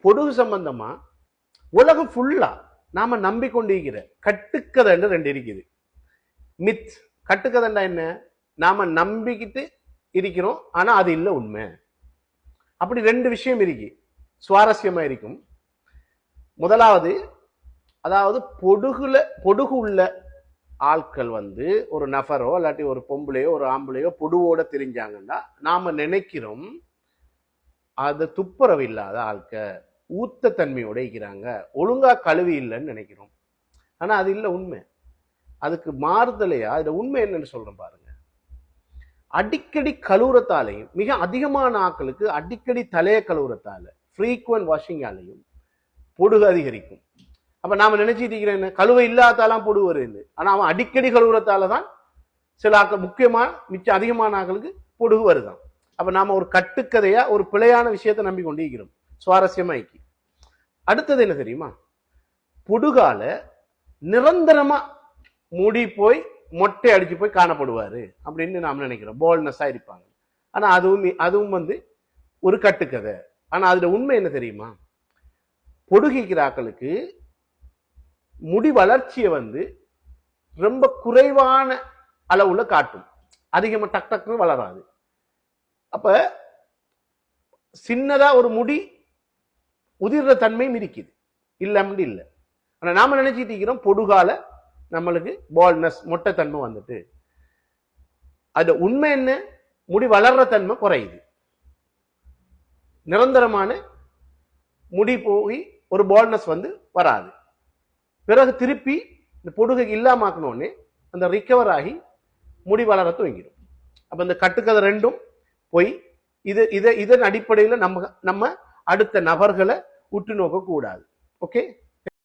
பொடுகு சம்பந்தமா உலகம் ஃபுல்லா நாம நம்பிக்கொண்டிருக்கிற கட்டுக்கதைன்னு ரெண்டு இருக்குது. மித் கட்டுக்கதைண்டா என்ன? நாம நம்பிக்கிட்டு இருக்கிறோம், ஆனா அது இல்லை உண்மை. அப்படி ரெண்டு விஷயம் இருக்கு, சுவாரஸ்யமா இருக்கும். முதலாவது, அதாவது பொடுகு உள்ள ஆட்கள் ஒரு நபரோ இல்லாட்டி ஒரு பொம்பளையோ ஒரு ஆம்பளையோ பொடுவோட தெரிஞ்சாங்கன்னா நாம நினைக்கிறோம் அது துப்புரவு இல்லாத ஆட்க, ஊத்த தன்மையோட இருக்கிறாங்க, ஒழுங்கா கழுவி இல்லைன்னு நினைக்கிறோம். ஆனா அது இல்லை உண்மை. அதுக்கு மாறுதலையா அதுல உண்மை என்னன்னு சொல்றேன் பாருங்க. அடிக்கடி கழுவுறத்தாலையும், மிக அதிகமான ஆட்களுக்கு அடிக்கடி தலைய கழுவுறத்தால, ஃப்ரீக்வென்ட் வாஷிங்காலையும் பொடுகு அதிகரிக்கும். அப்ப நாம நினைச்சிட்டு இருக்கிறேன் கழுவை இல்லாதாலாம் பொடுகு வருது. ஆனா அவன் அடிக்கடி கழுவுறத்தால தான் சில ஆட்கள், முக்கியமான மிச்சம் அதிகமான ஆட்களுக்கு பொடுகு வருதான். அப்ப நாம ஒரு கட்டுக்கதையா ஒரு பிழையான விஷயத்தை நம்பி கொண்டிருக்கிறோம். சுவாரஸ்யமாய்க்கு அடுத்தது என்ன தெரியுமா? பொடுகால நிரந்தரமா முடி போய் மொட்டை அடிச்சு போய் காணப்படுவாரு அப்படின்னு நாம நினைக்கிறோம், போல்ட்னஸா இருப்பாங்க. ஆனா அதுவும் ஒரு கட்டுக்கதை. ஆனா அதுல உண்மை என்ன தெரியுமா? பொடுகிக்கிற ஆக்களுக்கு முடி வளர்ச்சியை ரொம்ப குறைவான அளவுல காட்டும், அதிகமா டக் டக்குன்னு வளராது. அப்ப சின்னதா ஒரு முடி உதிர்ற தன்மையும் இருக்குது, இல்ல இல்லை. ஆனா நாம நினைச்சிட்டு இருக்கிறோம் பொடுகால நம்மளுக்கு பால்ட்னஸ், மொட்டை தன்மை வந்துட்டு. அது உண்மை என்ன? முடி வளர்ற தன்மை குறையுது, நிரந்தரமான முடி போய் ஒரு பால்ட்னஸ் வராது. பிறகு திருப்பி இந்த பொடுகை இல்லாமக்கணும்னே அந்த ரிகவர் ஆகி முடி வளர துவங்கிடும். அப்ப இந்த கட்டுக்கதை ரெண்டும் போய் இதன் அடிப்படையில் நம்ம அடுத்த நபர்களை உற்று நோக்க கூடாது. ஓகே.